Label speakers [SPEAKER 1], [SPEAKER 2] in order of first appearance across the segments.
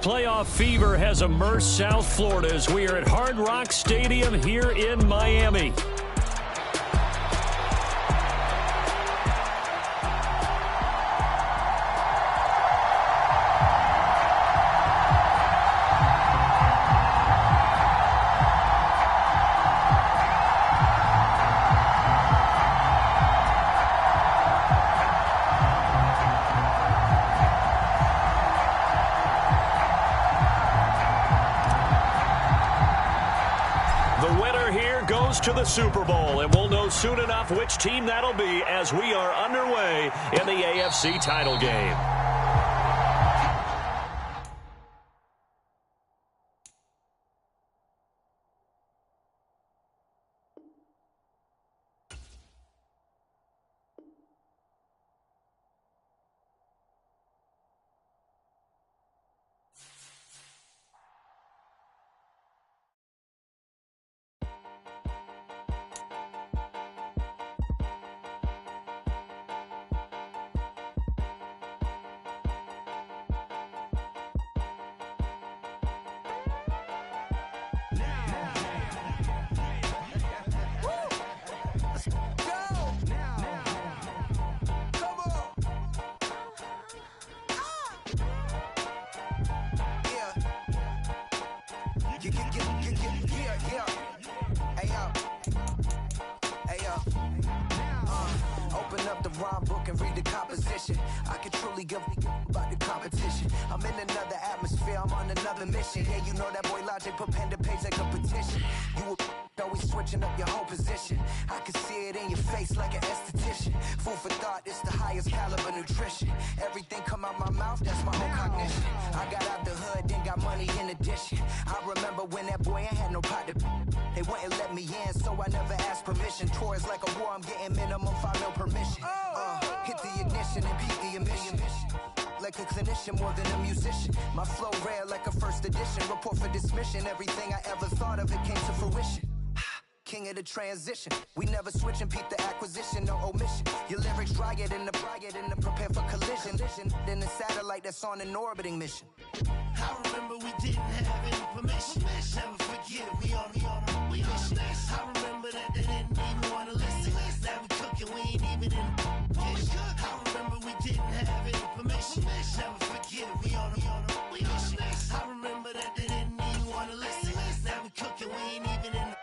[SPEAKER 1] Playoff fever has immersed South Florida as we are at Hard Rock Stadium here in Miami. To the Super Bowl, and we'll know soon enough which team that'll be as we are underway in the AFC title game.
[SPEAKER 2] Open up the rhyme book and read the composition. I can truly give about the competition. I'm in another atmosphere, I'm on another mission. Yeah, you know that boy Logic put pen to page like a petition. You always switching up your whole position. I can see it in your face like an esthetician. Food for thought, it's the highest caliber nutrition. Everything come out my mouth, that's my own cognition. I got out the hood, then got money in addition. I remember when that boy ain't had no pot to. They wouldn't let me in, so I never asked permission. Tours like a war, I'm getting minimum 5 mil permission. Hit the ignition and beat the emission. Like a clinician more than a musician. My flow rare like a first edition. Report for dismission. Everything I ever thought of, it came to fruition. King of the transition. We never switch and peep the acquisition, no omission. Your lyrics dry it in the prepare for collision. Then the satellite that's on an orbiting mission.
[SPEAKER 3] I remember we didn't have any permission. Never forget we on a mission. I remember that they didn't even want to listen. Now we cooking, we ain't even in the kitchen. I remember we didn't have any permission. Never forget we on a mission. I remember that they didn't even want to listen. Now we cooking, we ain't even in the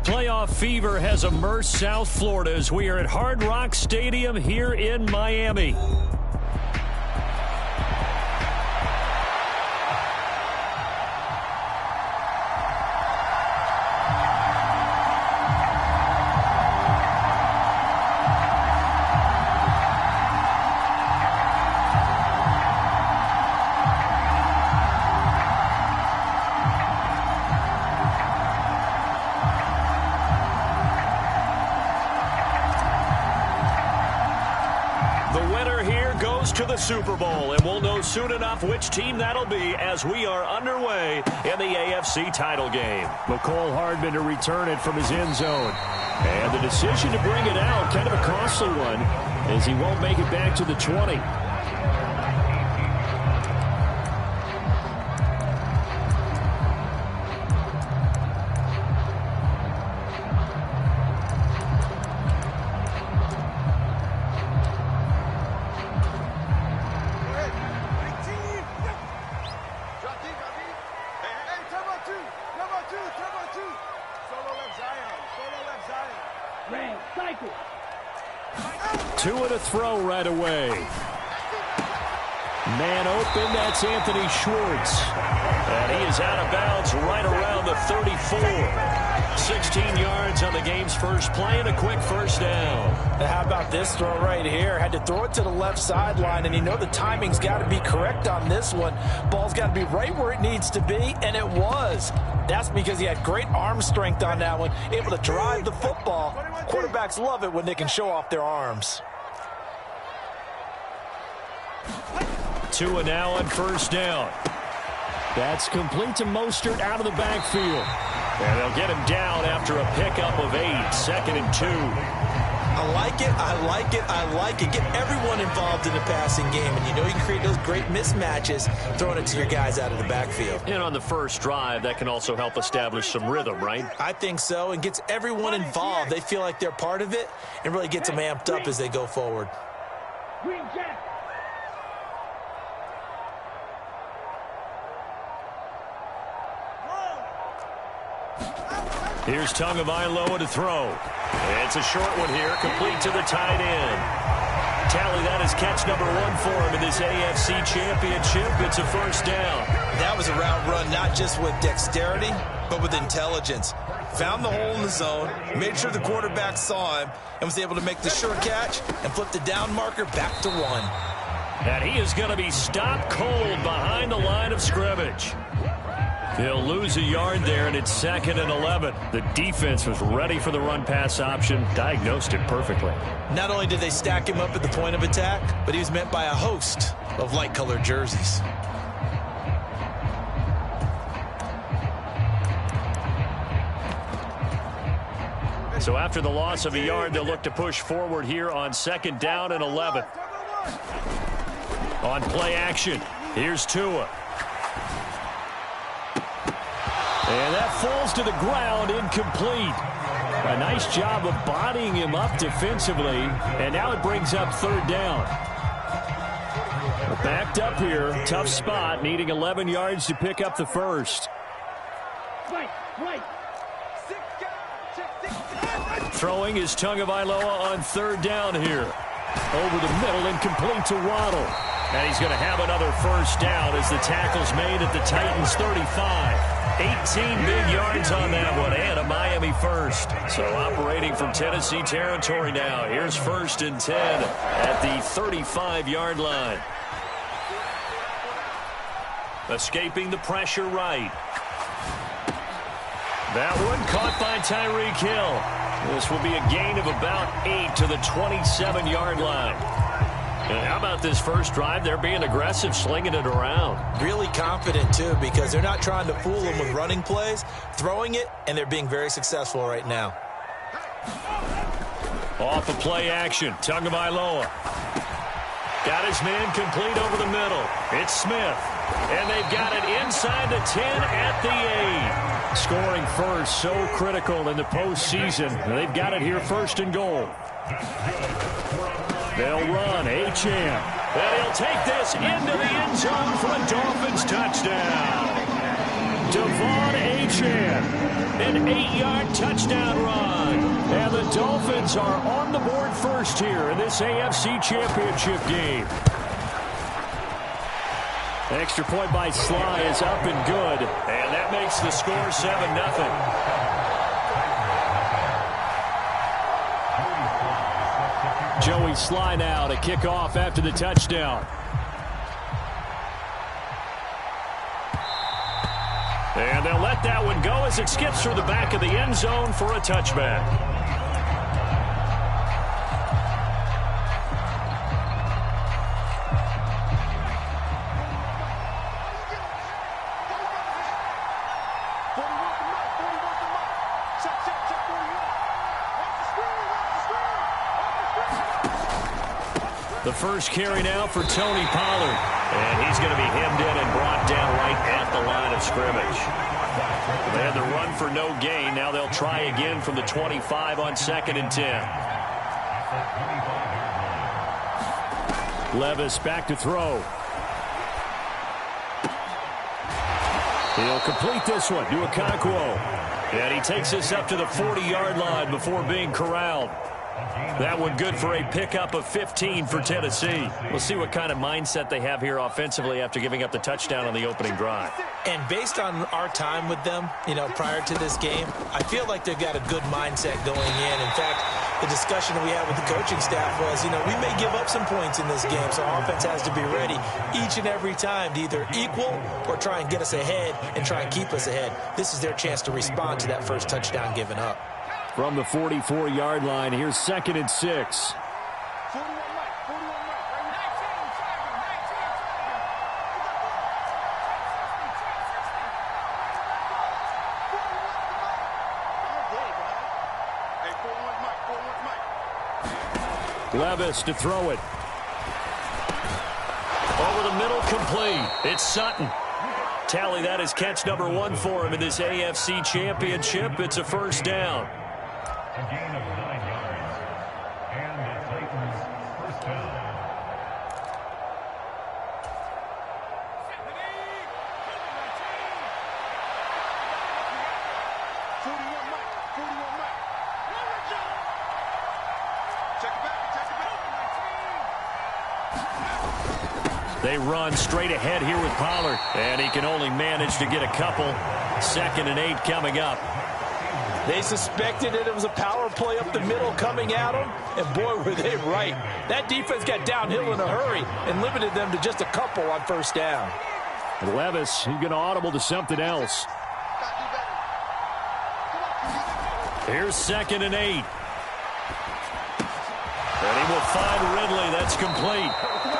[SPEAKER 1] Playoff fever has immersed South Florida as we are at Hard Rock Stadium here in Miami. goes to the Super Bowl, and we'll know soon enough which team that'll be as we are underway in the AFC title game.
[SPEAKER 4] McCole Hardman to return it from his end zone. And the decision to bring it out, kind of a costly one, as he won't make it back to the 20. Two and a throw right away. Man open, that's Anthony Schwartz.
[SPEAKER 1] And he is out of bounds right around the 34. 16 yards on the game's first play and a quick first down.
[SPEAKER 5] How about this throw right here? Had to throw it to the left sideline, and you know the timing's got to be correct on this one. Ball's got to be right where it needs to be, and it was. That's because he had great arm strength on that one, able to drive the football. Quarterbacks love it when they can show off their arms.
[SPEAKER 4] Tua now on first down. That's complete to Mostert out of the backfield.
[SPEAKER 1] And they'll get him down after a pickup of 8, 2nd and 2.
[SPEAKER 5] I like it, I like it, I like it. Get everyone involved in the passing game, and you know you can create those great mismatches throwing it to your guys out of the backfield.
[SPEAKER 1] And on the first drive, that can also help establish some rhythm, right?
[SPEAKER 5] I think so, and gets everyone involved. They feel like they're part of it and really gets them amped up as they go forward.
[SPEAKER 1] Here's Tagovailoa to throw. It's a short one here, complete to the tight end. Tally, that is catch number 1 for him in this AFC Championship. It's a first down.
[SPEAKER 5] That was a route run, not just with dexterity, but with intelligence. Found the hole in the zone, made sure the quarterback saw him, and was able to make the sure catch and flip the down marker back to 1.
[SPEAKER 1] And he is going to be stopped cold behind the line of scrimmage. He'll lose a yard there, and it's 2nd and 11. The defense was ready for the run-pass option, diagnosed it perfectly.
[SPEAKER 5] Not only did they stack him up at the point of attack, but he was met by a host of light-colored jerseys.
[SPEAKER 1] So after the loss of a yard, they'll look to push forward here on 2nd down and 11. On play action, here's Tua. And that falls to the ground, incomplete. A nice job of bodying him up defensively, and now it brings up 3rd down. Backed up here, tough spot, needing 11 yards to pick up the first. Throwing is Tagovailoa on 3rd down here. Over the middle, incomplete to Waddle. And he's going to have another first down as the tackle's made at the Titans' 35. 18 big yards on that one, and a Miami first. So operating from Tennessee territory now. Here's 1st and 10 at the 35-yard line. Escaping the pressure right. That one caught by Tyreek Hill. This will be a gain of about 8 to the 27-yard line. And how about this first drive? They're being aggressive, slinging it around.
[SPEAKER 5] Really confident, too, because they're not trying to fool them with running plays, throwing it, and they're being very successful right now.
[SPEAKER 1] Off of play action, Tagovailoa. Got his man complete over the middle. It's Smith. And they've got it inside the 10 at the 8. Scoring first, so critical in the postseason. They've got it here 1st and goal. They'll run, Achane. And he'll take this into the end zone for a Dolphins touchdown. Devon Achane, an 8-yard touchdown run. And the Dolphins are on the board first here in this AFC Championship game. Extra point by Sly is up and good. And that makes the score 7-0. Joey Sly now to kick off after the touchdown. And they'll let that one go as it skips through the back of the end zone for a touchback. The first carry now for Tony Pollard. And he's going to be hemmed in and brought down right at the line of scrimmage. They had the run for no gain. Now they'll try again from the 25 on 2nd and 10. Levis back to throw. He'll complete this one to Okonkwo. And he takes this up to the 40-yard line before being corralled. That one good for a pickup of 15 for Tennessee. We'll see what kind of mindset they have here offensively after giving up the touchdown on the opening drive.
[SPEAKER 5] And based on our time with them, prior to this game, I feel like they've got a good mindset going in. In fact, the discussion that we had with the coaching staff was, we may give up some points in this game, so our offense has to be ready each and every time to either equal or try and get us ahead and try and keep us ahead. This is their chance to respond to that first touchdown given up.
[SPEAKER 4] From the 44-yard line, here's 2nd and 6. Levis to throw it.
[SPEAKER 1] Over the middle, complete. It's Sutton. Tally that is catch number 1 for him in this AFC Championship. It's a first down.
[SPEAKER 6] A gain of 9 yards. And the Titans first down.
[SPEAKER 1] They run straight ahead here with Pollard. And he can only manage to get a couple. 2nd and 8 coming up.
[SPEAKER 5] They suspected that it was a power play up the middle coming at them, and boy, were they right. That defense got downhill in a hurry and limited them to just a couple on first down.
[SPEAKER 4] And Levis, he's going to audible to something else.
[SPEAKER 1] Here's 2nd and 8. And he will find Ridley. That's complete.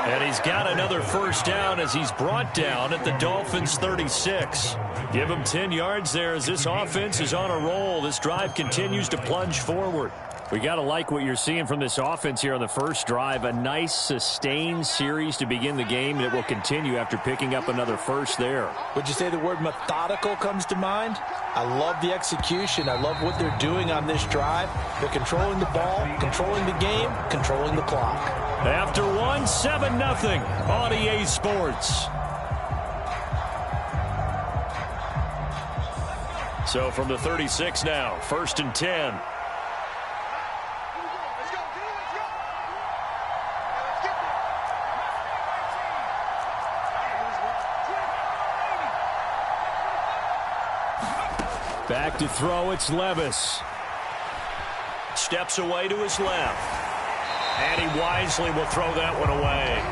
[SPEAKER 1] And he's got another first down as he's brought down at the Dolphins' 36. Give him 10 yards there as this offense is on a roll. This drive continues to plunge forward.
[SPEAKER 4] We got to like what you're seeing from this offense here on the first drive. A nice, sustained series to begin the game, and it will continue after picking up another first there.
[SPEAKER 5] Would you say the word methodical comes to mind? I love the execution. I love what they're doing on this drive. They're controlling the ball, controlling the game, controlling the clock.
[SPEAKER 1] After 1, 7-0 on EA Sports. So from the 36 now, 1st and 10.
[SPEAKER 4] Back to throw, it's Levis.
[SPEAKER 1] Steps away to his left. And he wisely will throw that one away.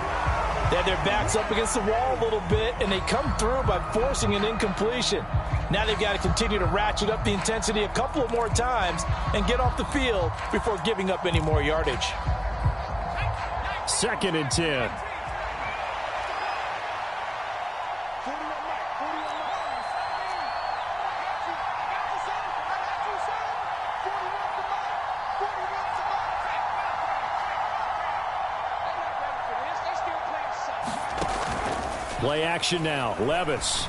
[SPEAKER 5] They had their backs up against the wall a little bit, and they come through by forcing an incompletion. Now they've got to continue to ratchet up the intensity a couple of more times and get off the field before giving up any more yardage.
[SPEAKER 4] 2nd and 10. Play action now. Levis.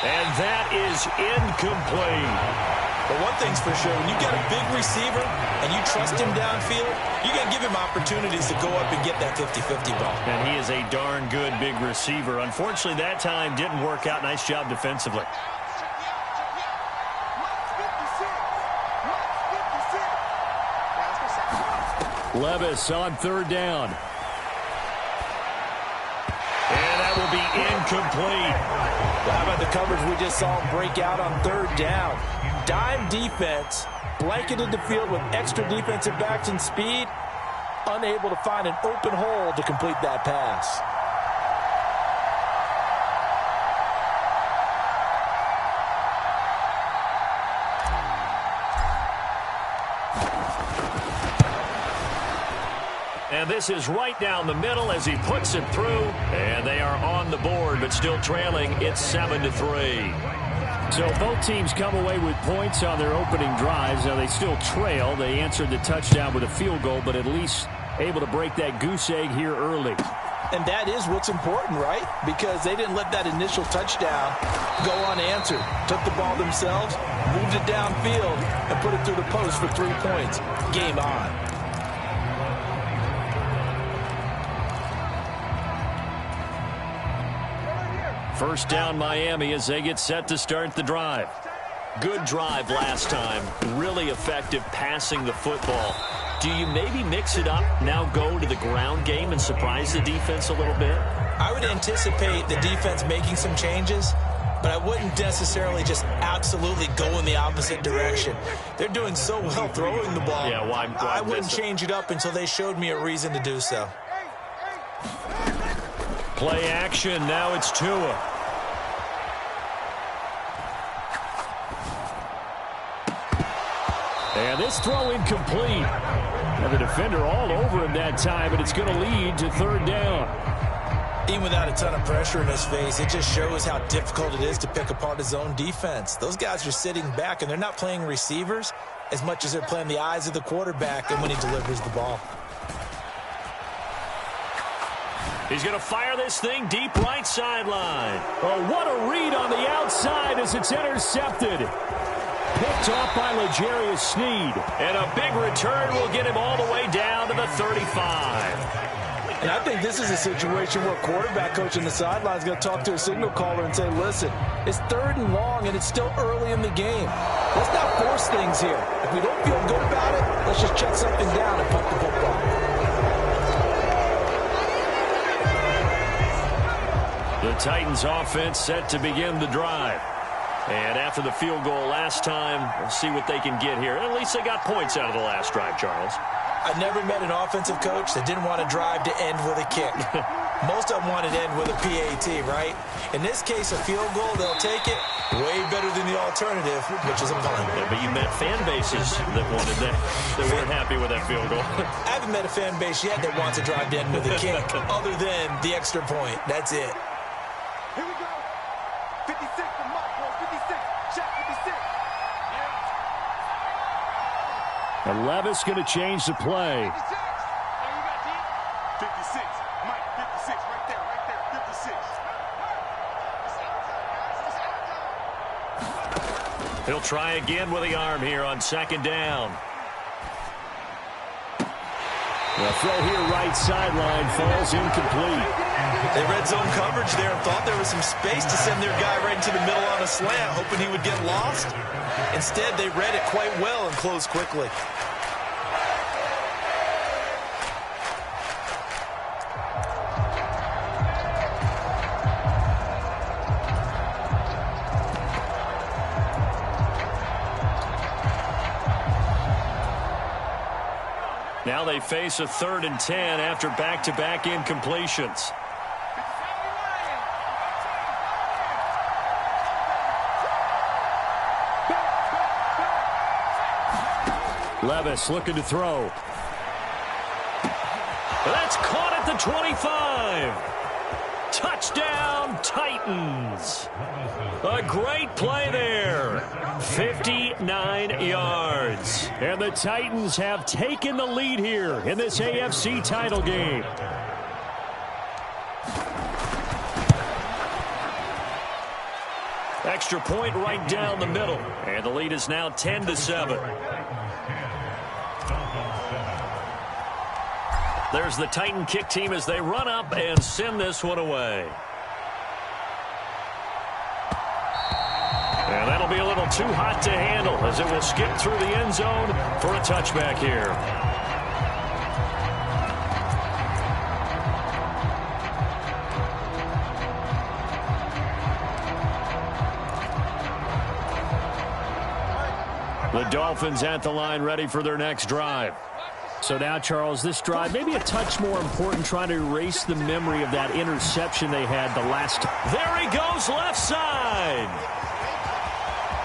[SPEAKER 1] And that is incomplete.
[SPEAKER 5] But one thing's for sure, when you've got a big receiver and you trust him downfield, you're going to give him opportunities to go up and get that 50-50 ball.
[SPEAKER 1] And he is a darn good big receiver. Unfortunately, that time didn't work out. Nice job defensively.
[SPEAKER 4] Levis on 3rd down.
[SPEAKER 1] And that will be incomplete.
[SPEAKER 5] Well, how about the coverage we just saw break out on 3rd down? Dime defense, blanketed the field with extra defensive backs and speed, unable to find an open hole to complete that pass.
[SPEAKER 1] And this is right down the middle as he puts it through. And they are on the board, but still trailing. It's 7-3.
[SPEAKER 4] So both teams come away with points on their opening drives. Now they still trail. They answered the touchdown with a field goal, but at least able to break that goose egg here early.
[SPEAKER 5] And that is what's important, right? Because they didn't let that initial touchdown go unanswered. Took the ball themselves, moved it downfield, and put it through the post for 3 points. Game on.
[SPEAKER 1] First down Miami as they get set to start the drive. Good drive last time. Really effective passing the football. Do you maybe mix it up, now go to the ground game and surprise the defense a little bit?
[SPEAKER 5] I would anticipate the defense making some changes, but I wouldn't necessarily just absolutely go in the opposite direction. They're doing so well throwing the ball.
[SPEAKER 1] Yeah, why
[SPEAKER 5] I wouldn't change it up until they showed me a reason to do so.
[SPEAKER 1] Play action. Now it's Tua.
[SPEAKER 4] And this throw incomplete. And the defender all over him that time, and it's going to lead to third down.
[SPEAKER 5] Even without a ton of pressure in his face, it just shows how difficult it is to pick apart his own defense. Those guys are sitting back, and they're not playing receivers as much as they're playing the eyes of the quarterback and when he delivers the ball.
[SPEAKER 1] He's going to fire this thing deep right sideline.
[SPEAKER 4] Oh, what a read on the outside as it's intercepted. Picked off by L'Jarius Sneed.
[SPEAKER 1] And a big return will get him all the way down to the 35.
[SPEAKER 5] And I think this is a situation where quarterback coach on the sideline is going to talk to a signal caller and say, listen, it's 3rd and long and it's still early in the game. Let's not force things here. If we don't feel good about it, let's just check something down and punt the football.
[SPEAKER 1] The Titans offense set to begin the drive. And after the field goal last time, we'll see what they can get here. At least they got points out of the last drive, Charles.
[SPEAKER 5] I've never met an offensive coach that didn't want to drive to end with a kick. Most of them wanted to end with a PAT, right? In this case, a field goal, they'll take it. Way better than the alternative, which is a punt.
[SPEAKER 1] Yeah, but you met fan bases that wanted that, that weren't happy with that field goal.
[SPEAKER 5] I haven't met a fan base yet that wants to drive to end with a kick, other than the extra point. That's it.
[SPEAKER 3] Here we go. 56 for Marco. 56. Shot 56.
[SPEAKER 4] And Levis going to change the play.
[SPEAKER 3] 56. Oh, you got deep? 56. Mike, 56. Right there. 56.
[SPEAKER 1] He'll try again with the arm here on 2nd down.
[SPEAKER 4] The throw here right sideline falls incomplete.
[SPEAKER 5] They read zone coverage there and thought there was some space to send their guy right into the middle on a slant, hoping he would get lost. Instead, they read it quite well and closed quickly.
[SPEAKER 1] Now they face a 3rd and 10 after back-to-back incompletions.
[SPEAKER 4] Levis looking to throw.
[SPEAKER 1] That's caught at the 25. Touchdown, Titans. A great play there. 59 yards.
[SPEAKER 4] And the Titans have taken the lead here in this AFC title game.
[SPEAKER 1] Extra point right down the middle. And the lead is now 10-7. There's the Titan kick team as they run up and send this one away. And that'll be a little too hot to handle as it will skip through the end zone for a touchback here. The Dolphins at the line ready for their next drive.
[SPEAKER 4] So now, Charles, this drive maybe a touch more important, trying to erase the memory of that interception they had the last time.
[SPEAKER 1] There he goes, left side.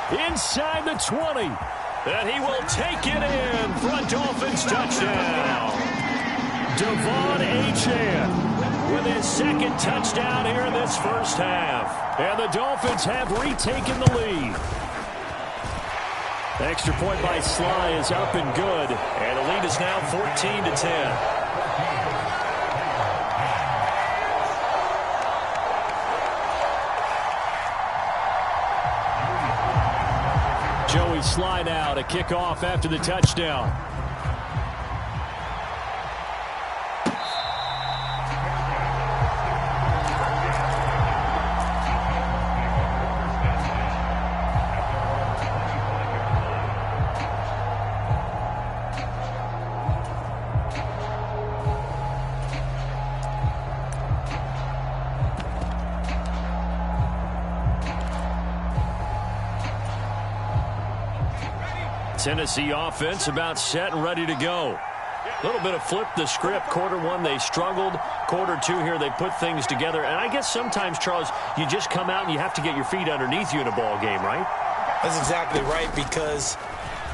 [SPEAKER 4] Inside the 20.
[SPEAKER 1] And he will take it in for a Dolphins touchdown.
[SPEAKER 4] Devon Achane
[SPEAKER 1] with his 2nd touchdown here in this first half.
[SPEAKER 4] And the Dolphins have retaken the lead. The extra point by Sly is up and good.
[SPEAKER 1] And the lead is now 14-10.
[SPEAKER 4] line now to kick off after the touchdown. Tennessee offense about set and ready to go. A little bit of flip the script. Quarter one, they struggled. Quarter two here, they put things together. And I guess sometimes, Charles, you just come out and you have to get your feet underneath you in a ball game, right?
[SPEAKER 5] That's exactly right, because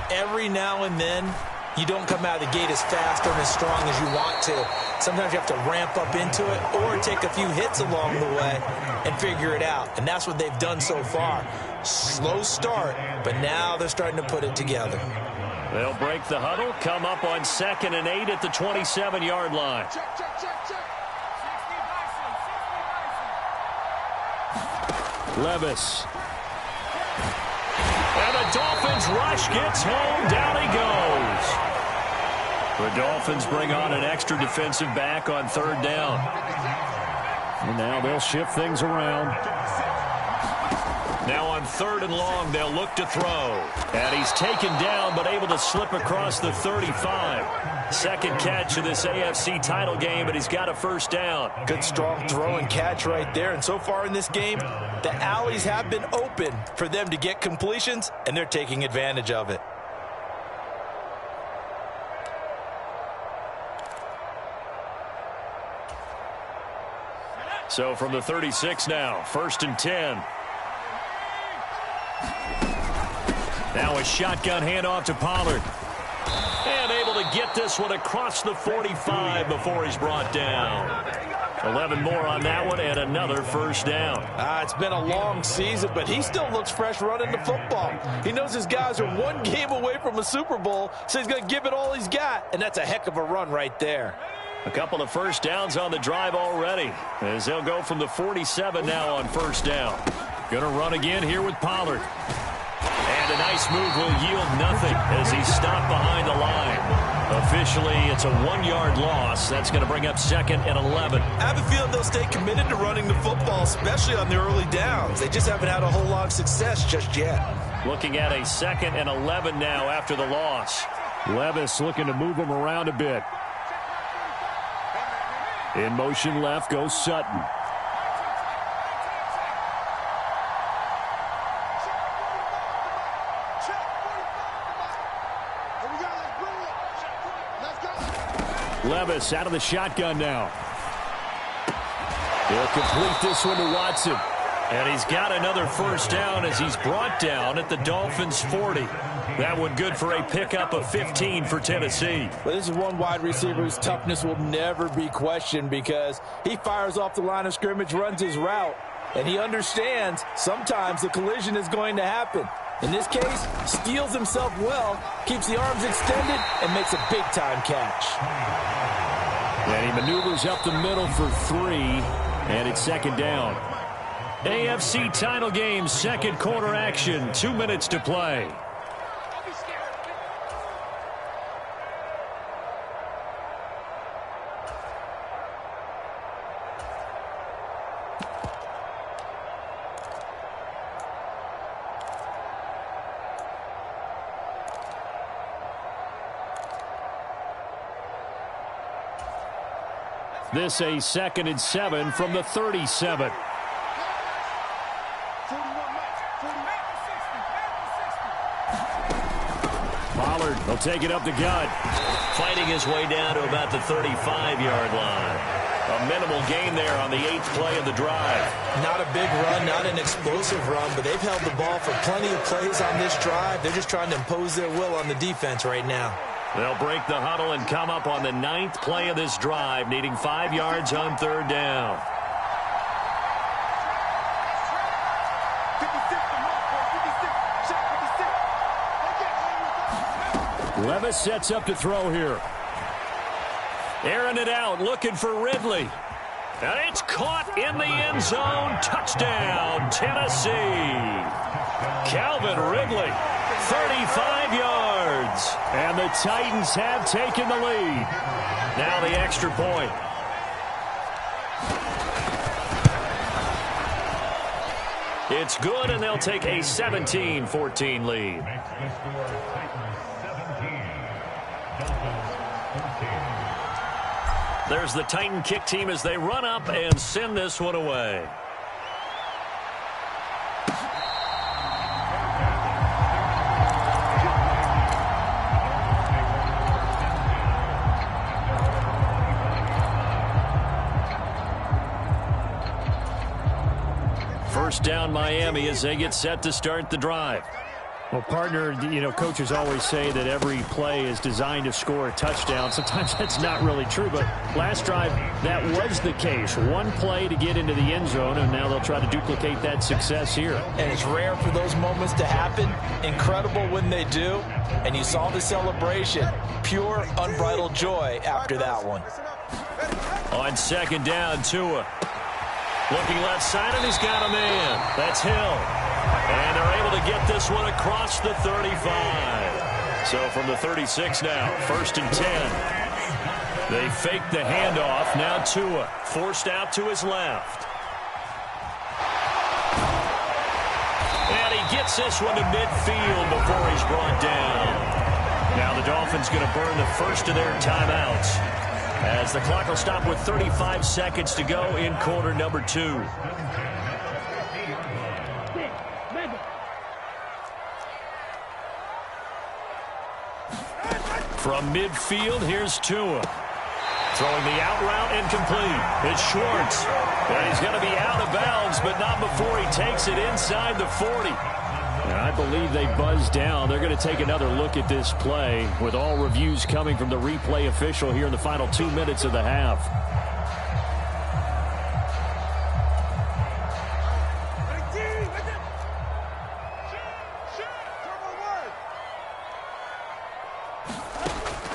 [SPEAKER 5] every now and then you don't come out of the gate as fast or as strong as you want to. Sometimes you have to ramp up into it or take a few hits along the way and figure it out. And that's what they've done so far. Slow start, but now they're starting to put it together.
[SPEAKER 4] They'll break the huddle, come up on 2nd and 8 at the 27-yard line. Levis. And the Dolphins rush gets home. Down he goes. The Dolphins bring on an extra defensive back on 3rd down. And now they'll shift things around. Now on 3rd and long, they'll look to throw. And he's taken down, but able to slip across the 35. Second catch of this AFC title game, but he's got a 1st down.
[SPEAKER 5] Good, strong throw and catch right there. And so far in this game, the alleys have been open for them to get completions, and they're taking advantage of it.
[SPEAKER 4] So from the 36 now, 1st and 10. Now a shotgun handoff to Pollard. And able to get this one across the 45 before he's brought down. 11 more on that one and another 1st down.
[SPEAKER 5] It's been a long season, but he still looks fresh running the football. He knows his guys are one game away from a Super Bowl, so he's going to give it all he's got. And that's a heck of a run right there.
[SPEAKER 4] A couple of 1st downs on the drive already, as they'll go from the 47 now on 1st down. Going to run again here with Pollard. And a nice move will yield nothing as he's stopped behind the line. Officially, it's a 1-yard loss. That's going to bring up 2nd and 11.
[SPEAKER 5] I have a feeling they'll stay committed to running the football, especially on the early downs. They just haven't had a whole lot of success just yet.
[SPEAKER 4] Looking at a 2nd and 11 now after the loss. Levis looking to move him around a bit. In motion left goes Sutton. Levis out of the shotgun now. He'll complete this one to Watson. And he's got another 1st down as he's brought down at the Dolphins' 40. That one good for a pickup of 15 for Tennessee.
[SPEAKER 5] But this is one wide receiver whose toughness will never be questioned because he fires off the line of scrimmage, runs his route, and he understands sometimes the collision is going to happen. In this case, steals himself well, keeps the arms extended, and makes a big-time catch.
[SPEAKER 4] And he maneuvers up the middle for 3, and it's 2nd down. AFC title game, 2nd quarter action, 2 minutes to play. This a 2nd and 7 from the 37. Pollard will take it up the gut. Fighting his way down to about the 35-yard line. A minimal gain there on the 8th play of the drive.
[SPEAKER 5] Not a big run, not an explosive run, but they've held the ball for plenty of plays on this drive. They're just trying to impose their will on the defense right now.
[SPEAKER 4] They'll break the huddle and come up on the 9th play of this drive, needing 5 yards on 3rd down. Levis sets up to throw here. Airing it out, looking for Ridley. And it's caught in the end zone. Touchdown, Tennessee. Calvin Ridley
[SPEAKER 1] 35 yards. And the Titans have taken the lead. Now the extra point. It's good, and they'll take a 17-14 lead.
[SPEAKER 6] Makes the score Titans 17, Dolphins 13.
[SPEAKER 1] There's the Titan kick team as they run up and send this one away. First down Miami as they get set to start the drive.
[SPEAKER 4] Well, partner, coaches always say that every play is designed to score a touchdown. Sometimes that's not really true, but last drive, that was the case. One play to get into the end zone, and now they'll try to duplicate that success here.
[SPEAKER 5] And it's rare for those moments to happen. Incredible when they do. And you saw the celebration. Pure, unbridled joy after that one.
[SPEAKER 1] On second down, Tua. Looking left side, and he's got a man. That's Hill. And they're able to get this one across the 35. So from the 36 now, 1st and 10. They fake the handoff. Now Tua forced out to his left. And he gets this one to midfield before he's brought down. Now the Dolphins going to burn the first of their timeouts, as the clock will stop with 35 seconds to go in quarter number 2. From midfield, here's Tua. Throwing the out route incomplete. It's Schwartz. And he's going to be out of bounds, but not before he takes it inside the 40.
[SPEAKER 4] And I believe they buzzed down. They're going to take another look at this play, with all reviews coming from the replay official here in the final 2 minutes of the half.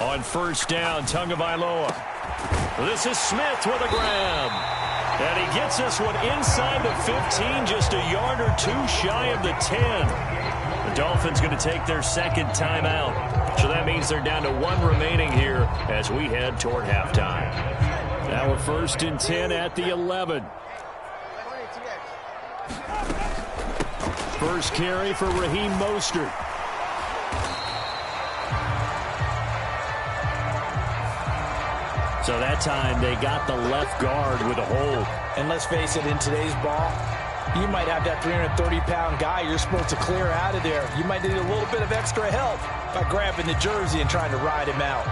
[SPEAKER 1] On first down, Tagovailoa. This is Smith with a grab. And he gets this one inside the 15, just a yard or two shy of the 10. The Dolphins going to take their second timeout. So that means they're down to 1 remaining here as we head toward halftime.
[SPEAKER 4] Now we're 1st and 10 at the 11. First carry for Raheem Mostert. So that time they got the left guard with a hold.
[SPEAKER 5] And let's face it, in today's ball, you might have that 330-pound guy you're supposed to clear out of there. You might need a little bit of extra help by grabbing the jersey and trying to ride him out.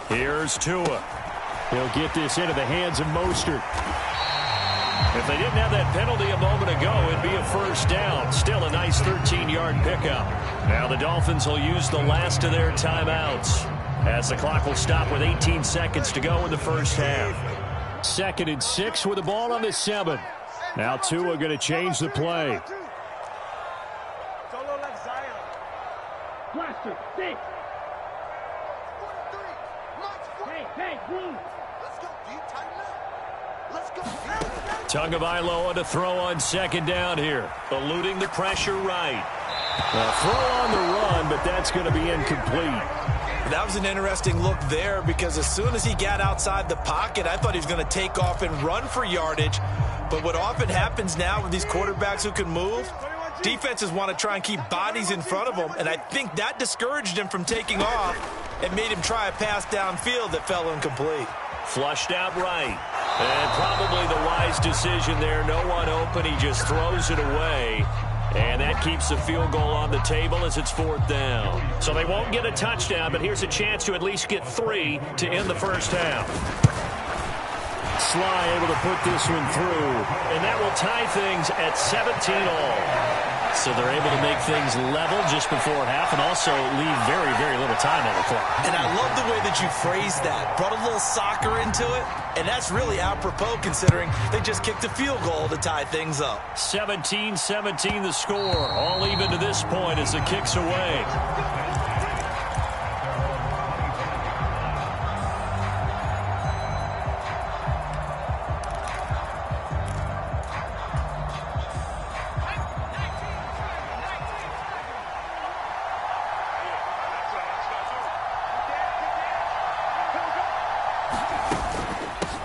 [SPEAKER 1] Here's Tua.
[SPEAKER 4] He'll get this into the hands of Mostert.
[SPEAKER 1] If they didn't have that penalty a moment ago, it'd be a first down. Still a nice 13-yard pickup. Now the Dolphins will use the last of their timeouts, as the clock will stop with 18 seconds to go in the first half.
[SPEAKER 4] 2nd and 6 with the ball on the 7. Now Tua going to change the play.
[SPEAKER 7] Blaster, 6.
[SPEAKER 1] Tagovailoa to throw on second down here, eluding the pressure right.
[SPEAKER 4] Throw on the run, but that's going to be incomplete.
[SPEAKER 5] That was an interesting look there, because as soon as he got outside the pocket, I thought he was going to take off and run for yardage. But what often happens now with these quarterbacks who can move, defenses want to try and keep bodies in front of them, and I think that discouraged him from taking off and made him try a pass downfield that fell incomplete.
[SPEAKER 1] Flushed out right. And probably the wise decision there. No one open. He just throws it away. And that keeps the field goal on the table as it's 4th down. So they won't get a touchdown, but here's a chance to at least get 3 to end the first half.
[SPEAKER 4] Sly able to put this one through.
[SPEAKER 1] And that will tie things at 17 all. So they're able to make things level just before half and also leave very, very little time on the clock.
[SPEAKER 5] And I love the way that you phrased that. Brought a little soccer into it, and that's really apropos considering they just kicked a field goal to tie things up.
[SPEAKER 1] 17-17 the score. All even to this point as the kick's away.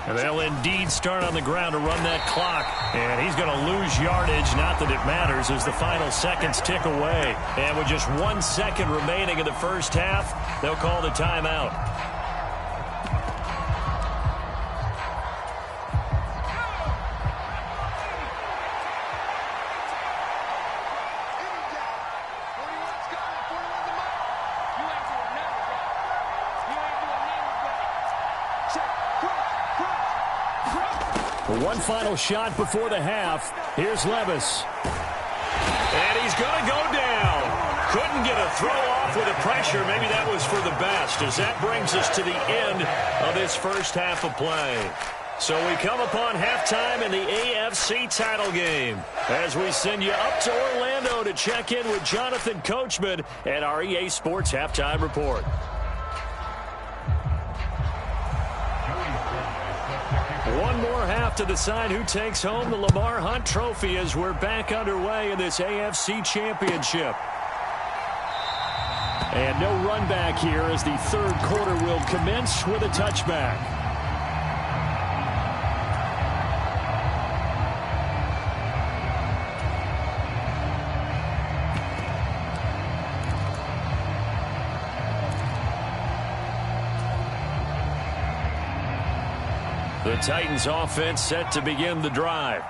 [SPEAKER 1] And they'll indeed start on the ground to run that clock. And he's going to lose yardage. Not that it matters as the final seconds tick away. And with just 1 second remaining in the first half, they'll call the timeout. One final shot before the half. Here's Levis. And he's going to go down. Couldn't get a throw off with the pressure. Maybe that was for the best, as that brings us to the end of this first half of play. So we come upon halftime in the AFC title game as we send you up to Orlando to check in with Jonathan Coachman and our EA Sports Halftime Report. One more half to decide who takes home the Lamar Hunt Trophy as we're back underway in this AFC Championship. And no run back here as the third quarter will commence with a touchback. The Titans offense set to begin the drive.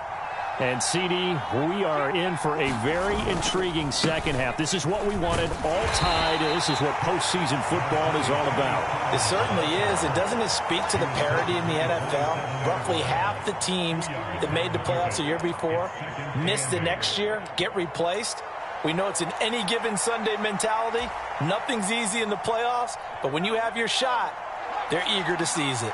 [SPEAKER 1] And, CD, we are in for a very intriguing second half. This is what we wanted, all tied. This is what postseason football is all about.
[SPEAKER 5] It certainly is. And doesn't it speak to the parity in the NFL? Roughly half the teams that made the playoffs the year before miss the next year, get replaced. We know it's an any given Sunday mentality. Nothing's easy in the playoffs, but when you have your shot, they're eager to seize it.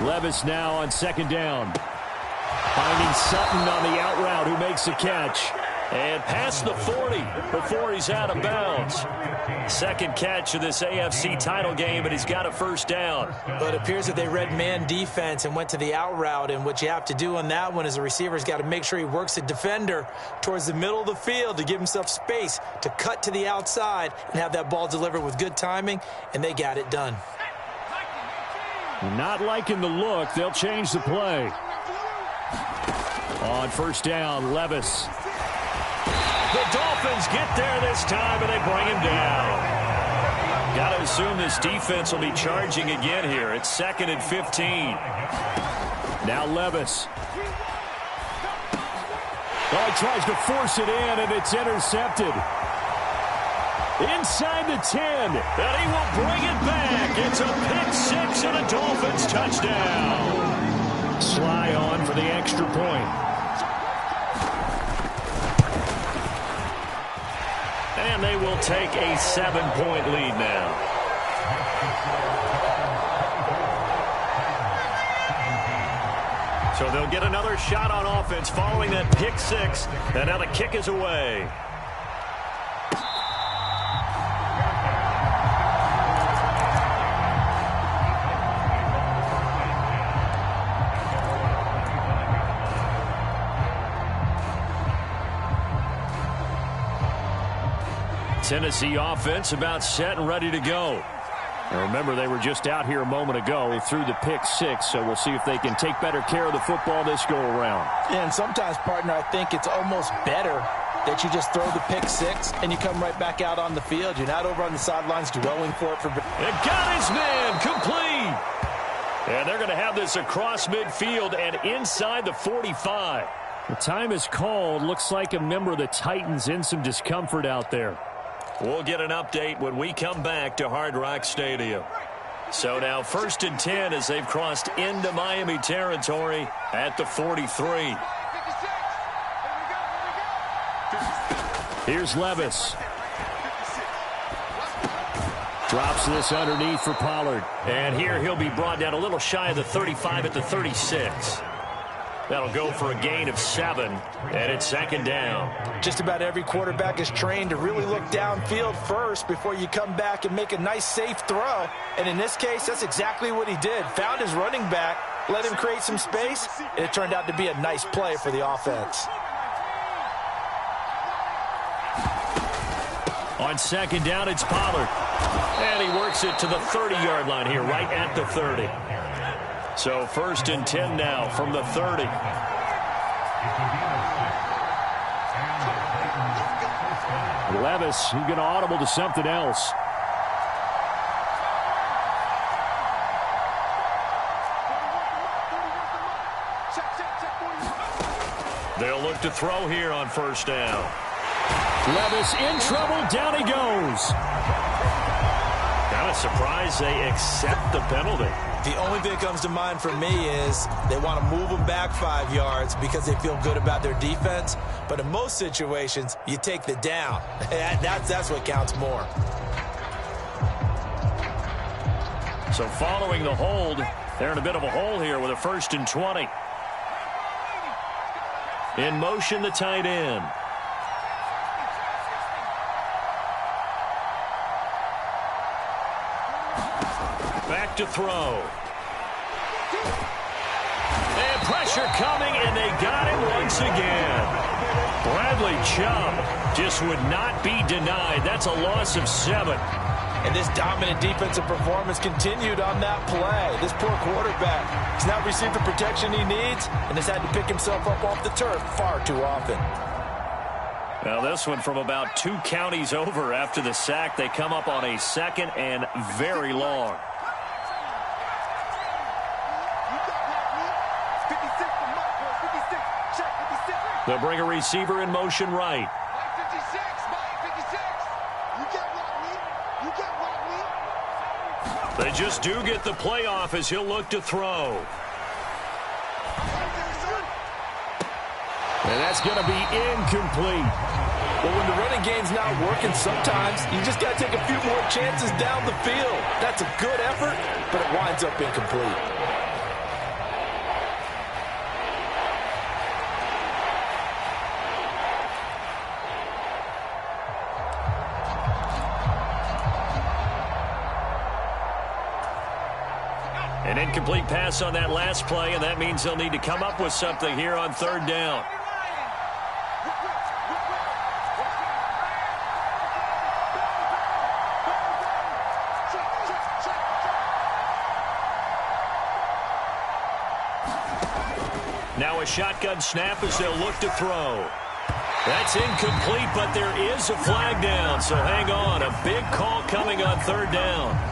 [SPEAKER 1] Levis now on second down. Finding Sutton on the out route who makes the catch. And past the 40 before he's out of bounds. Second catch of this AFC title game, and he's got a first down.
[SPEAKER 5] But it appears that they read man defense and went to the out route. And what you have to do on that one is the receiver's got to make sure he works the defender towards the middle of the field to give himself space to cut to the outside and have that ball delivered with good timing, and they got it done.
[SPEAKER 1] Not liking the look. They'll change the play. On first down, Levis. The Dolphins get there this time, and they bring him down. Got to assume this defense will be charging again here. It's 2nd and 15. Now Levis. Oh, he tries to force it in, and it's intercepted. Inside the 10, and he will bring it back. It's a pick-6 and a Dolphins touchdown. Sly on for the extra point. And they will take a 7-point lead now. So they'll get another shot on offense following that pick-6, and now the kick is away. Tennessee offense about set and ready to go. Now remember, they were just out here a moment ago. They threw the pick-6, so we'll see if they can take better care of the football this go-around.
[SPEAKER 5] And sometimes, partner, I think it's almost better that you just throw the pick-6 and you come right back out on the field. You're not over on the sidelines dwelling for it.
[SPEAKER 1] It got his man complete. And they're going to have this across midfield and inside the 45. The time is called. Looks like a member of the Titans in some discomfort out there.
[SPEAKER 4] We'll get an update when we come back to Hard Rock Stadium. So now 1st and 10 as they've crossed into Miami territory at the 43.
[SPEAKER 1] Here's Levis. Drops this underneath for Pollard.
[SPEAKER 4] And here he'll be brought down a little shy of the 35 at the 36. That'll go for a gain of 7, and it's 2nd down.
[SPEAKER 5] Just about every quarterback is trained to really look downfield first before you come back and make a nice, safe throw. And in this case, that's exactly what he did. Found his running back, let him create some space, and it turned out to be a nice play for the offense.
[SPEAKER 4] On 2nd down, it's Pollard. And he works it to the 30-yard line here, right at the 30. So 1st and 10 now from the 30.
[SPEAKER 1] Levis, he's going to audible to something else.
[SPEAKER 4] They'll look to throw here on 1st down.
[SPEAKER 1] Levis in trouble. Down he goes.
[SPEAKER 4] Kind of surprised they accept the penalty.
[SPEAKER 5] The only thing that comes to mind for me is they want to move them back 5 yards because they feel good about their defense. But in most situations, you take the down. That's what counts more.
[SPEAKER 4] So following the hold, they're in a bit of a hole here with a 1st and 20. In motion, the tight end. Back to throw. And pressure coming, and they got him once again. Bradley Chubb just would not be denied. That's a loss of 7.
[SPEAKER 5] And this dominant defensive performance continued on that play. This poor quarterback has not received the protection he needs and has had to pick himself up off the turf far too often.
[SPEAKER 4] Now this one from about 2 counties over after the sack. They come up on a 2nd and very long. They'll bring a receiver in motion right. They just do get the playoff as he'll look to throw.
[SPEAKER 1] And that's going to be incomplete.
[SPEAKER 5] Well, when the running game's not working, sometimes you just got to take a few more chances down the field. That's a good effort, but it winds up incomplete.
[SPEAKER 4] An incomplete pass on that last play, and that means they'll need to come up with something here on 3rd down. Now a shotgun snap as they'll look to throw. That's incomplete, but there is a flag down, so hang on. A big call coming on 3rd down.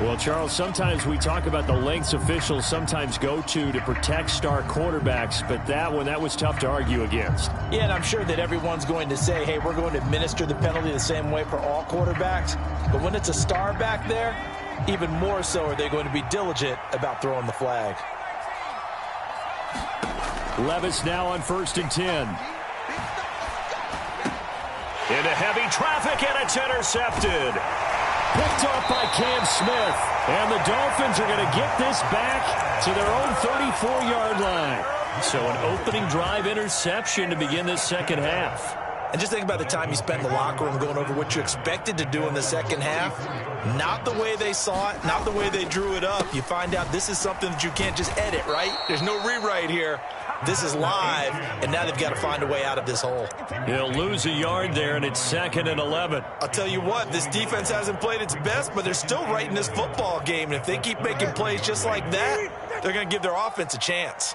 [SPEAKER 1] Well, Charles, sometimes we talk about the lengths officials sometimes go to protect star quarterbacks, but that was tough to argue against.
[SPEAKER 5] Yeah, and I'm sure that everyone's going to say, hey, we're going to administer the penalty the same way for all quarterbacks. But when it's a star back there, even more so are they going to be diligent about throwing the flag.
[SPEAKER 1] Levis now on 1st and 10.
[SPEAKER 4] Into heavy traffic, and it's intercepted.
[SPEAKER 1] Picked off by Cam Smith. And the Dolphins are going to get this back to their own 34-yard line.
[SPEAKER 4] So an opening drive interception to begin this 2nd half.
[SPEAKER 5] And just think about the time you spent in the locker room going over what you expected to do in the 2nd half. Not the way they saw it, not the way they drew it up. You find out this is something that you can't just edit, right? There's no rewrite here. This is live, and now they've got to find a way out of this hole.
[SPEAKER 4] He'll lose a yard there, and it's 2nd and 11.
[SPEAKER 5] I'll tell you what, this defense hasn't played its best, but they're still right in this football game. And if they keep making plays just like that, they're going to give their offense a chance.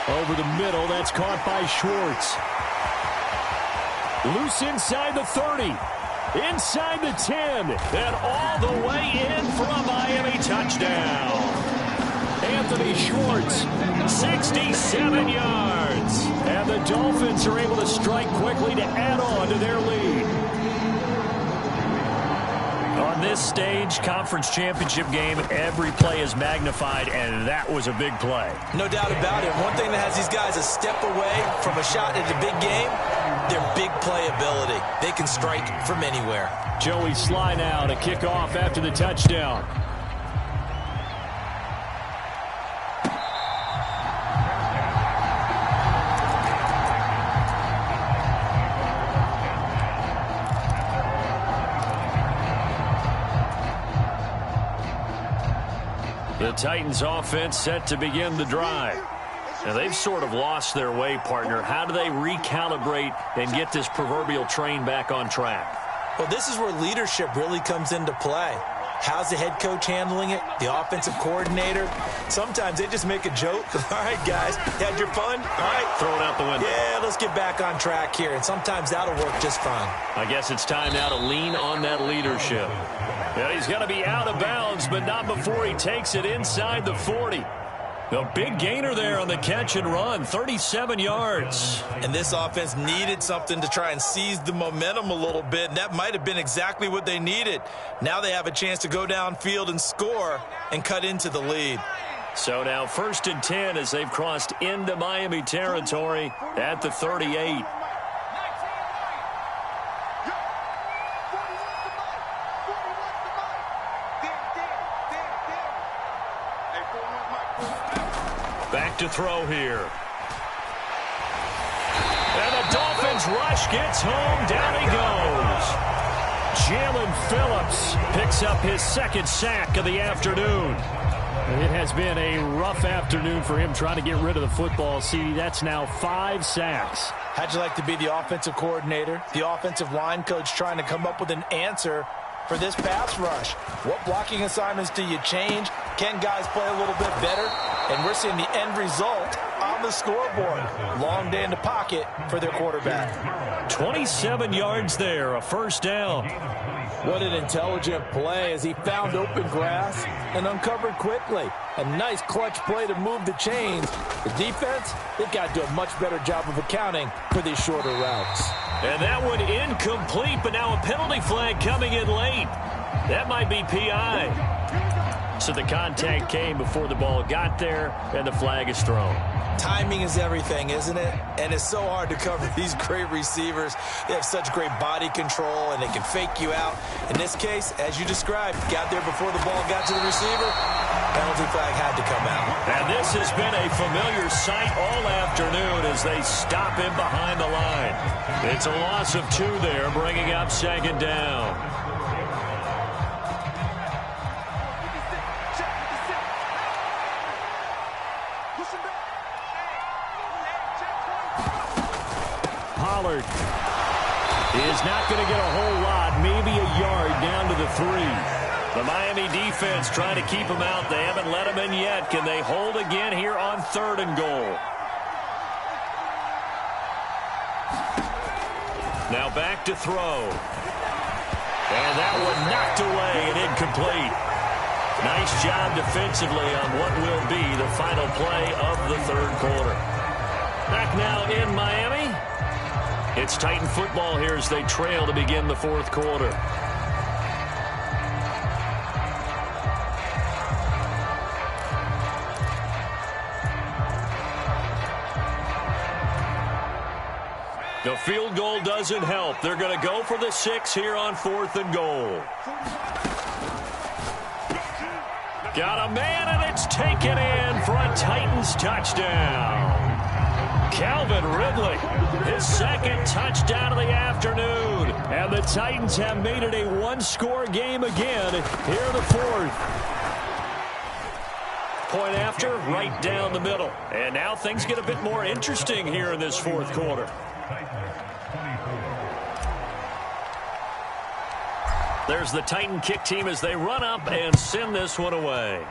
[SPEAKER 1] Over the middle, that's caught by Schwartz. Loose inside the 30. Inside the 10.
[SPEAKER 4] And all the way in for a Miami touchdown.
[SPEAKER 1] And Anthony Schwartz. 67 yards. And the Dolphins are able to strike quickly to add on to their lead. On this stage, conference championship game, every play is magnified, and that was a big play.
[SPEAKER 5] No doubt about it. One thing that has these guys a step away from a shot at a big game, their big play ability. They can strike from anywhere.
[SPEAKER 1] Joey Sly now to kick off after the touchdown. The Titans offense set to begin the drive. Now they've sort of lost their way, partner. How do they recalibrate and get this proverbial train back on track?
[SPEAKER 5] Well, this is where leadership really comes into play. How's the head coach handling it? The offensive coordinator? Sometimes they just make a joke. All right, guys, had your fun? All right.
[SPEAKER 1] Throw it out the window.
[SPEAKER 5] Yeah, let's get back on track here. And sometimes that'll work just fine.
[SPEAKER 1] I guess it's time now to lean on that leadership. Yeah, he's going to be out of bounds, but not before he takes it inside the 40. A big gainer there on the catch and run, 37 yards.
[SPEAKER 5] And this offense needed something to try and seize the momentum a little bit, and that might have been exactly what they needed. Now they have a chance to go downfield and score and cut into the lead.
[SPEAKER 1] So now 1st and 10 as they've crossed into Miami territory at the 38. Back to throw here. And the Dolphins rush gets home. Down he goes. Jalen Phillips picks up his 2nd sack of the afternoon. It has been a rough afternoon for him trying to get rid of the football. See, that's now 5 sacks.
[SPEAKER 5] How'd you like to be the offensive coordinator, the offensive line coach trying to come up with an answer for this pass rush? What blocking assignments do you change? Can guys play a little bit better? And we're seeing the end result on the scoreboard. Long day in the pocket for their quarterback.
[SPEAKER 1] 27 yards there, a 1st down.
[SPEAKER 5] What an intelligent play as he found open grass and uncovered quickly. A nice clutch play to move the chains. The defense, they've got to do a much better job of accounting for these shorter routes.
[SPEAKER 1] And that one incomplete, but now a penalty flag coming in late. That might be PI. So the contact came before the ball got there, and the flag is thrown.
[SPEAKER 5] Timing is everything, isn't it? And it's so hard to cover these great receivers. They have such great body control, and they can fake you out. In this case, as you described, got there before the ball got to the receiver. Penalty flag had to come out.
[SPEAKER 1] And this has been a familiar sight all afternoon as they stop him behind the line. It's a loss of 2 there, bringing up 2nd down. Pollard is not going to get a whole lot, maybe a yard down to the 3. The Miami defense trying to keep him out. They haven't let him in yet. Can they hold again here on 3rd and goal? Now back to throw. And that one knocked away and incomplete. Nice job defensively on what will be the final play of the 3rd quarter. Back now in Miami. It's Titan football here as they trail to begin the 4th quarter. The field goal doesn't help. They're going to go for the 6 here on 4th and goal. Got a man, and it's taken in for a Titans touchdown. Calvin Ridley, his 2nd touchdown of the afternoon. And the Titans have made it a 1-score game again here in the 4th. Point after, right down the middle. And now things get a bit more interesting here in this 4th quarter. There's the Titan kick team as they run up and send this one away.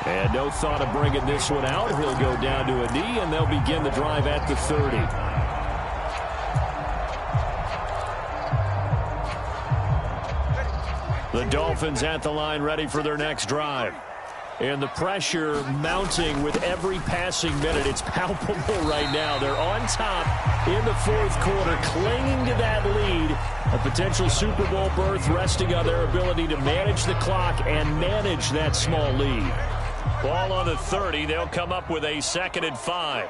[SPEAKER 1] And no thought of bringing this one out. He'll go down to a knee, and they'll begin the drive at the 30. The Dolphins at the line, ready for their next drive. And the pressure mounting with every passing minute. It's palpable right now. They're on top in the fourth quarter, clinging to that lead. A potential Super Bowl berth resting on their ability to manage the clock and manage that small lead.
[SPEAKER 4] Ball on the 30. They'll come up with a 2nd and 5.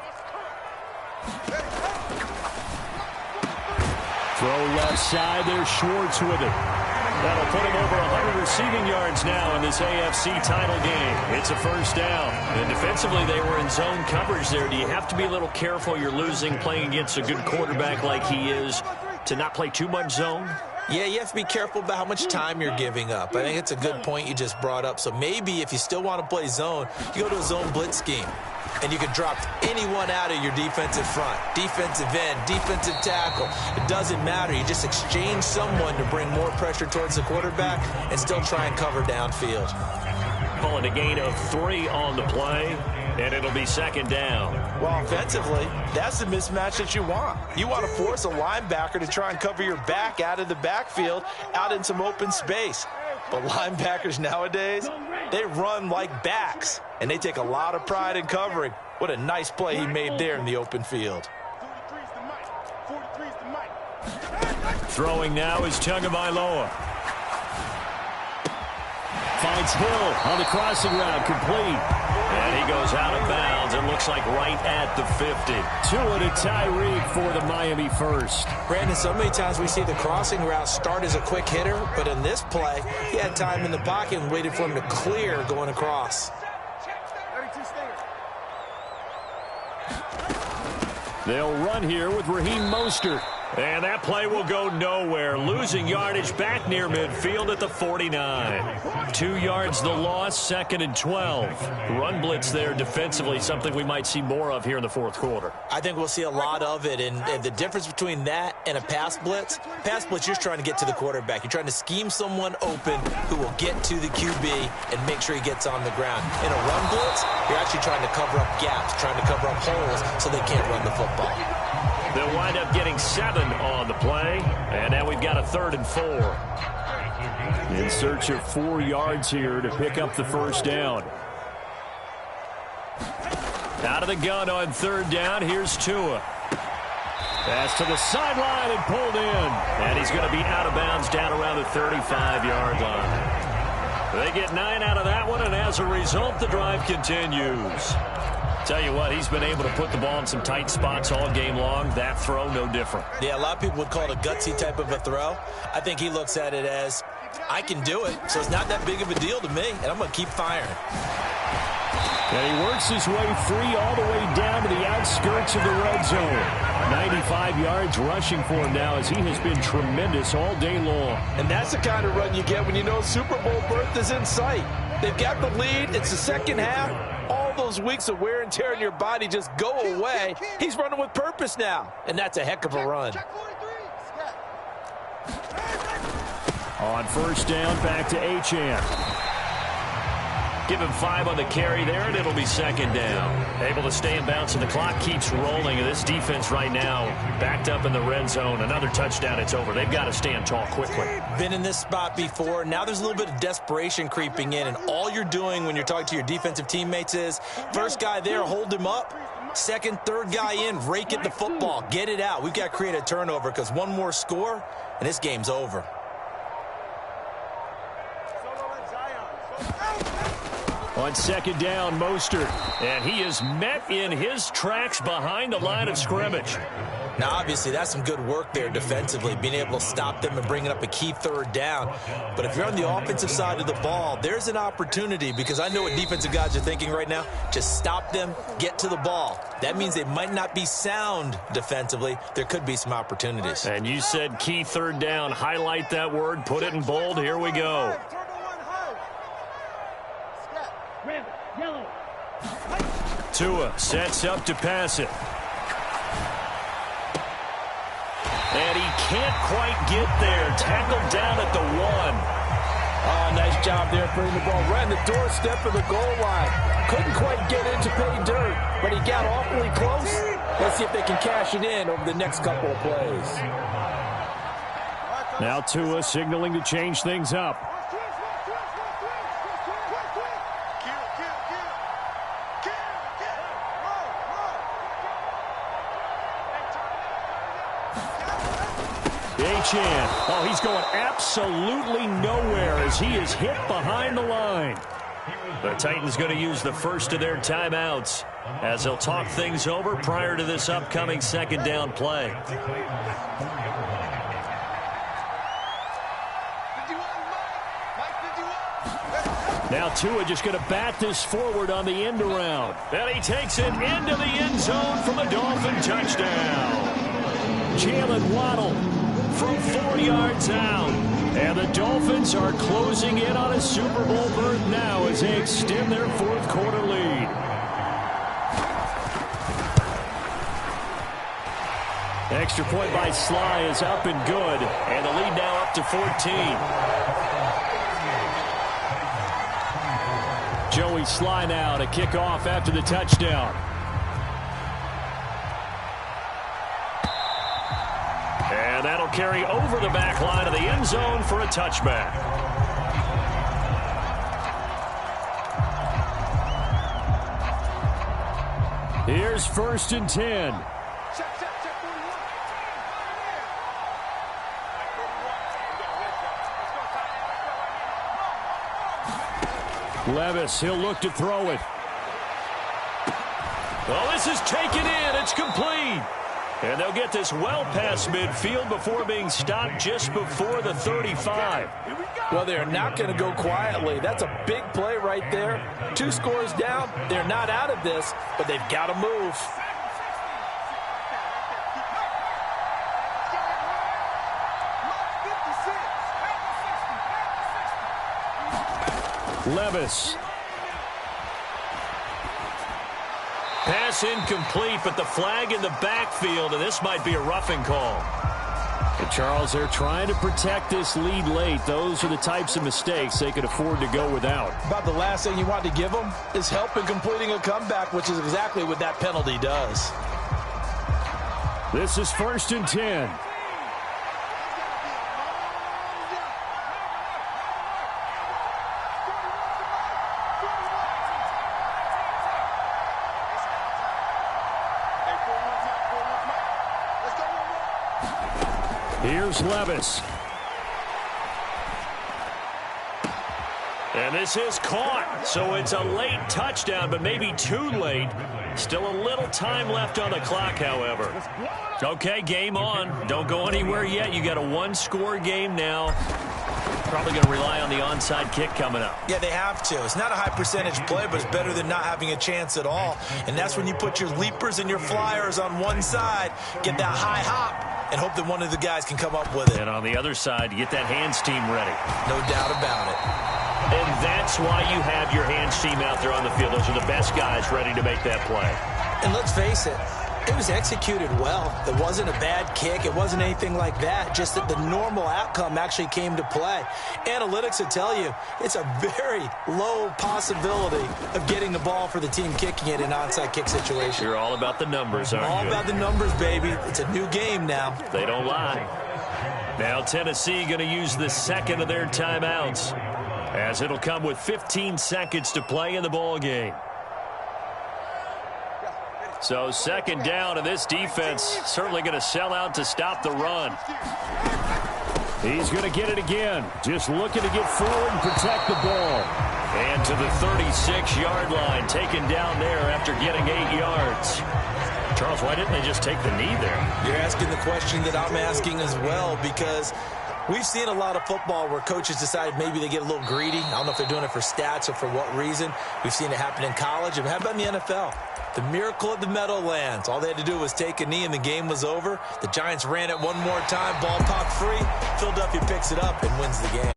[SPEAKER 1] Throw left side. There's Schwartz with it. That'll put him over 100 receiving yards now in this AFC title game. It's a first down. And defensively, they were in zone coverage there. Do you have to be a little careful? You're losing playing against a good quarterback like he is to not play too much zone?
[SPEAKER 5] Yeah, you have to be careful about how much time you're giving up. I think it's a good point you just brought up. So maybe if you still want to play zone, you go to a zone blitz scheme. And you can drop anyone out of your defensive front, defensive end, defensive tackle. It doesn't matter. You just exchange someone to bring more pressure towards the quarterback and still try and cover downfield.
[SPEAKER 4] Calling a gain of 3 on the play, and it'll be 2nd down.
[SPEAKER 5] Well, offensively, that's the mismatch that you want. You want to force a linebacker to try and cover your back out of the backfield, out in some open space. But linebackers nowadays, they run like backs, and they take a lot of pride in covering. What a nice play he made there in the open field.
[SPEAKER 1] Throwing now is Tagovailoa. Finds Hill on the crossing route, complete.
[SPEAKER 4] And he goes out of bounds. It looks like right at the 50.
[SPEAKER 1] Tua to Tyreek for the Miami first.
[SPEAKER 5] Brandon, so many times we see the crossing route start as a quick hitter, but in this play, he had time in the pocket and waited for him to clear going across.
[SPEAKER 1] They'll run here with Raheem Mostert.
[SPEAKER 4] And that play will go nowhere. Losing yardage back near midfield at the 49. 2 yards the loss, 2nd and 12. Run blitz there defensively, something we might see more of here in the fourth quarter.
[SPEAKER 5] I think we'll see a lot of it, and the difference between that and a pass blitz, you're just trying to get to the quarterback. You're trying to scheme someone open who will get to the QB and make sure he gets on the ground. In a run blitz, you're actually trying to cover up gaps, trying to cover up holes so they can't run the football.
[SPEAKER 4] They'll wind up getting 7 on the play, and now we've got a 3rd and 4.
[SPEAKER 1] In search of 4 yards here to pick up the first down.
[SPEAKER 4] Out of the gun on 3rd down, here's Tua. Pass to the sideline and pulled in. And he's going to be out of bounds down around the 35-yard line. They get 9 out of that one, and as a result, the drive continues. Tell you what, he's been able to put the ball in some tight spots all game long. That throw, no different.
[SPEAKER 5] Yeah, a lot of people would call it a gutsy type of a throw. I think he looks at it as, I can do it, so it's not that big of a deal to me, and I'm going to keep firing.
[SPEAKER 1] And he works his way free all the way down to the outskirts of the red zone. 95 yards rushing for him now as he has been tremendous all day long.
[SPEAKER 5] And that's the kind of run you get when you know Super Bowl berth is in sight. They've got the lead. It's the second half. All those weeks of wear and tear in your body just go away. He's running with purpose now, and that's a heck of a run.
[SPEAKER 1] On first down, back to Achane.
[SPEAKER 4] Give him 5 on the carry there, and it'll be 2nd down. Able to stay in bounds, and the clock keeps rolling. And this defense right now backed up in the red zone. Another touchdown, it's over. They've got to stand tall quickly.
[SPEAKER 5] Been in this spot before. Now there's a little bit of desperation creeping in, and all you're doing when you're talking to your defensive teammates is, first guy there, hold him up. Second, third guy in, rake at the football. Get it out. We've got to create a turnover because one more score, and this game's over.
[SPEAKER 1] On 2nd down, Mostert.
[SPEAKER 4] And he is met in his tracks behind the line of scrimmage.
[SPEAKER 5] Now, obviously, that's some good work there defensively, being able to stop them and bringing up a key 3rd down. But if you're on the offensive side of the ball, there's an opportunity because I know what defensive guys are thinking right now. Just stop them, get to the ball. That means they might not be sound defensively. There could be some opportunities.
[SPEAKER 4] And you said key 3rd down. Highlight that word, put it in bold. Here we go.
[SPEAKER 1] Tua sets up to pass it.
[SPEAKER 4] And he can't quite get there. Tackled down at the 1.
[SPEAKER 5] Oh, nice job there putting the ball right on the doorstep of the goal line. Couldn't quite get in to pay dirt, but he got awfully close. Let's see if they can cash it in over the next couple of plays.
[SPEAKER 1] Now Tua signaling to change things up. reach in. Oh, he's going absolutely nowhere as he is hit behind the line. The Titans going to use the first of their timeouts as they'll talk things over prior to this upcoming second down play. Now Tua just going to bat this forward on the end around. And he takes it into the end zone from a Dolphin touchdown. Jalen Waddle from 4 yards out. And the Dolphins are closing in on a Super Bowl berth now as they extend their fourth quarter lead. Extra point by Sly is up and good. And the lead now up to 14. Joey Sly now to kick off after the touchdown. And that'll carry over the back line of the end zone for a touchback. Here's 1st and 10. Levis, he'll look to throw it. Well, this is taken in. It's complete. And they'll get this well past midfield before being stopped just before the 35.
[SPEAKER 5] Well, they're not going to go quietly. That's a big play right there. 2 scores down. They're not out of this, but they've got to move.
[SPEAKER 1] Levis. Pass incomplete, but the flag in the backfield, and this might be a roughing call. And Charles, they're trying to protect this lead late. Those are the types of mistakes they could afford to go without.
[SPEAKER 5] About the last thing you want to give them is help in completing a comeback, which is exactly what that penalty does.
[SPEAKER 1] This is 1st and 10. Here's Levis. And this is caught. So it's a late touchdown, but maybe too late. Still a little time left on the clock, however. Okay, game on. Don't go anywhere yet. You got a 1-score game now. Probably going to rely on the onside kick coming up.
[SPEAKER 5] Yeah, they have to. It's not a high percentage play, but it's better than not having a chance at all. And that's when you put your leapers and your flyers on one side, get that high hop, and hope that one of the guys can come up with it.
[SPEAKER 1] And on the other side, get that hands team ready.
[SPEAKER 5] No doubt about it.
[SPEAKER 1] And that's why you have your hands team out there on the field. Those are the best guys ready to make that play.
[SPEAKER 5] And let's face it, it was executed well. It wasn't a bad kick. It wasn't anything like that. Just that the normal outcome actually came to play. Analytics will tell you it's a very low possibility of getting the ball for the team kicking it in an onside kick situation.
[SPEAKER 1] You're all about the numbers, aren't you?
[SPEAKER 5] All about the numbers, baby. It's a new game now.
[SPEAKER 1] They don't lie. Now Tennessee going to use the second of their timeouts, as it'll come with 15 seconds to play in the ball game. So second down, and this defense certainly going to sell out to stop the run. He's going to get it again. Just looking to get forward and protect the ball. And to the 36-yard line, taken down there after getting 8 yards. Charles, why didn't they just take the knee there?
[SPEAKER 5] You're asking the question that I'm asking as well, because we've seen a lot of football where coaches decide maybe they get a little greedy. I don't know if they're doing it for stats or for what reason. We've seen it happen in college. And how about in the NFL? The miracle of the Meadowlands. All they had to do was take a knee and the game was over. The Giants ran it one more time. Ball popped free. Philadelphia picks it up and wins the game.